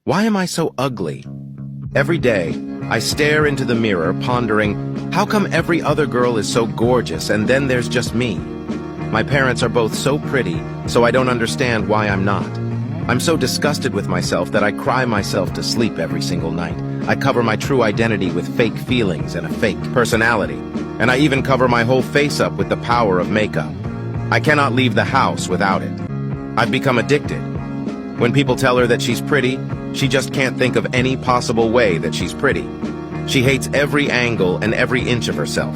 Why am I so ugly? Every day, I stare into the mirror, pondering, how come every other girl is so gorgeous and then there's just me? My parents are both so pretty, so I don't understand why I'm not. I'm so disgusted with myself that I cry myself to sleep every single night. I cover my true identity with fake feelings and a fake personality. And I even cover my whole face up with the power of makeup. I cannot leave the house without it. I've become addicted. When people tell her that she's pretty, she just can't think of any possible way that she's pretty. She hates every angle and every inch of herself.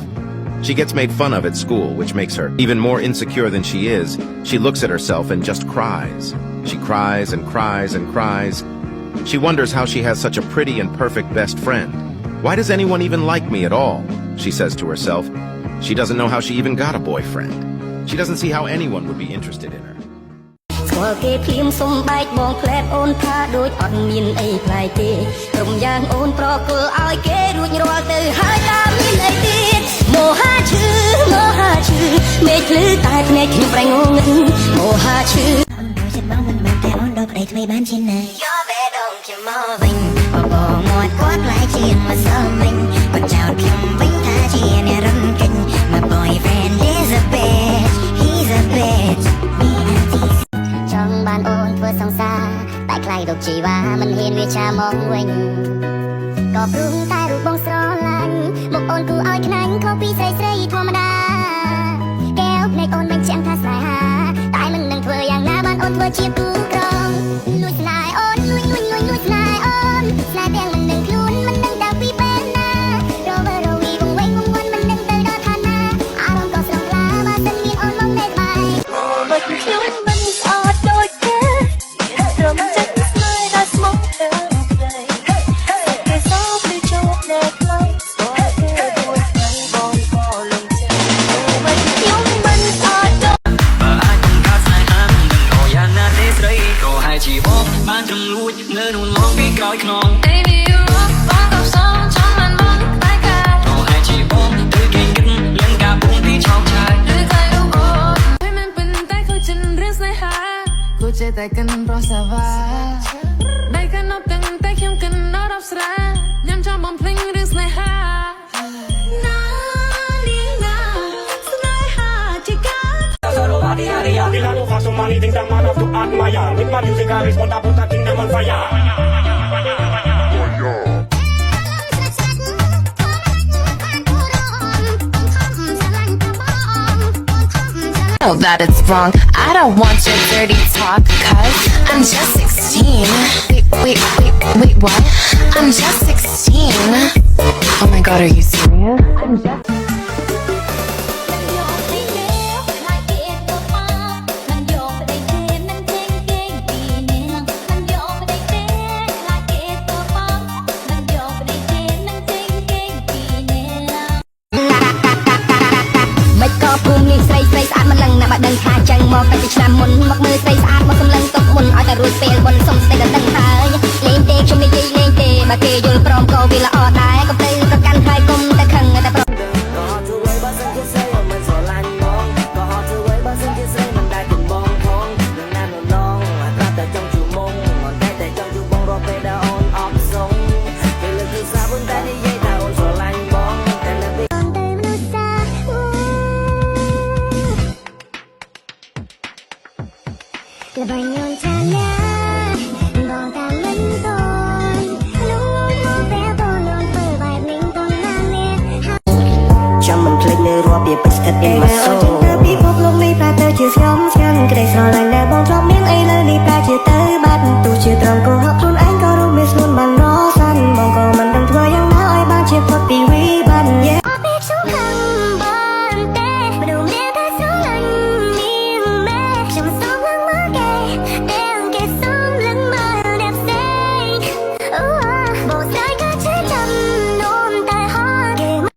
She gets made fun of at school, which makes her even more insecure than she is. She looks at herself and just cries. She cries and cries and cries. She wonders how she has such a pretty and perfect best friend. Why does anyone even like me at all? She says to herself. She doesn't know how she even got a boyfriend. She doesn't see how anyone would be interested in her. ស្គាល់គេភ្លាមសុំបែកបងក្លែបអូនថាដូចអត់មានអីប្លែកទេក្រុមយ៉ាងអូនប្រគល់ឲ្យគេរួចរាល់ទៅហើយតាមមានអីទៀតមោហាឈឺមេឃភ្លឺតែភ្នែកខ្ញុំប្រែងងឹតមោហាឈឺចិត្តបងមិនបានតែអូនដល់ប្តីថ្មីបានជាណែយកបេះដូងខ្ញុំមកវិញបបមាត់គាត់ខ្លាយជាម្សិលមិញគាត់ចោទខ្ញុំវិញថាជាអ្នករំកិញ My boyfriend is a bitch he's a bitch ចង់បានអូនធ្វើសង្សារតែខ្លាយរោគជីវ៉ាមិនហ៊ានវាចាមកវិញក៏ព្រមតែរូបបងស្រឡាញ់មកអូនគូឲ្យខ្នាញ់ខុសពីស្រីស្រីធម្មតាកែវភ្នែកអូនមិនចាំងថាស្នេហាតែមិននឹងធ្វើយ៉ាងណាបានអូនធ្វើជាគូក្រងលួចស្នេហ៍អូនលួចស្នេហ៍អូនស្នេហ៍ទាំងមិននឹងខ្លួនមិននឹងដល់ពីពេលណារវល់រវីវងវែងវងវាន់មិននឹងទៅដល់ឋានៈអារម្មណ៍ក៏ស្រងខ្លាបើសិនមានអូនមកនៅក្បែរបើខ្ញុំមិនស្អត់ដូចគេត្រឹមចិត្តស្នេហ៍ដល់ស្មោះទៅតែគេសោកពីជោគអ្នកខ្លាំងស្គាល់គេដូចថ្ងៃបងក៏លំចិត្តបើខ្ញុំមិនស្អត់ដូចបើអាចបង្កើតស្នេហាមិនដឹងក៏យ៉ាងណាទេស្រីក៏ហើយជីវបបានត្រឹមលួចនៅនោះឡងពីក្រោយខ្នង Baby you rock បងក៏សងចង់បានបងតែកាក៏ហើយជីវបទៅគេគិតលងការពុំពីឆោកឆាយឬតែរូបអូនមិនមែនប៉ុន្តែเขาចិនរឿងស្នេហាគូចេះតែកិនប្រសាវាដៃកាន់អប់ទាំងតែខ្ញុំកិនអត់ស្រាញ៉ាំចំបំភ្លេងរឿងស្នេហាណានាងណាស្នេហាជាការ Tirando falso money, think that man of to admire. With my music, I respond, I put that kingdom on fire. Know that it's wrong. I don't want your dirty talk, cause I'm just 16. Wait, what? I'm just 16. Oh my god, are you serious? I'm justភូមិនេះស្រីស្រីស្អាតមិនលឹងណាស់បើដឹងថាចឹងមកតែពីឆ្នាំមុនមកមើលស្រីស្អាតមកសម្លឹងទុកមុនឲ្យតែរួចពេលមុនសុំស្ទេតែដឹងហើយលេងទេខ្ញុំនិយាយលេងទេបើគេយល់ព្រមក៏វាល្អដែរកុំទៅប្រកាន់ខ្លាយគុំតែខឹងតែប្រក៏ហត់ធ្វើបើសិនជាស្រីមិនស្រឡាញ់បងក៏ហត់ធ្វើបើសិនជាស្រីមិនដែលទំបងផងនឹងណាននងត្រាប់តែចង់ជួបមុំអត់តែចង់ជួបបងរកពេលដែលអូនអត់សុងគេលើកទូរស័ព្ទប៉ុន្តែនិយាយថាអូនស្រឡាញ់បងតែនៅពេលល្បែងញញចាណាបងតាមមិនតន់លោកមកតែបងលន់ធ្វើបែបនេះតន់ណានេះចាំមិនភ្លេចនៅរាប់ពីបិស្តិតអីមកសូទៅពីភពលោកនេះប្រែទៅជាស្ងំស្ងាត់ក្តីស្រឡាញ់ដែលបងធ្លាប់មានអីលើនេះប្រែជាទៅបាត់ទោះជាត្រង់ក៏ហត់ខ្លួន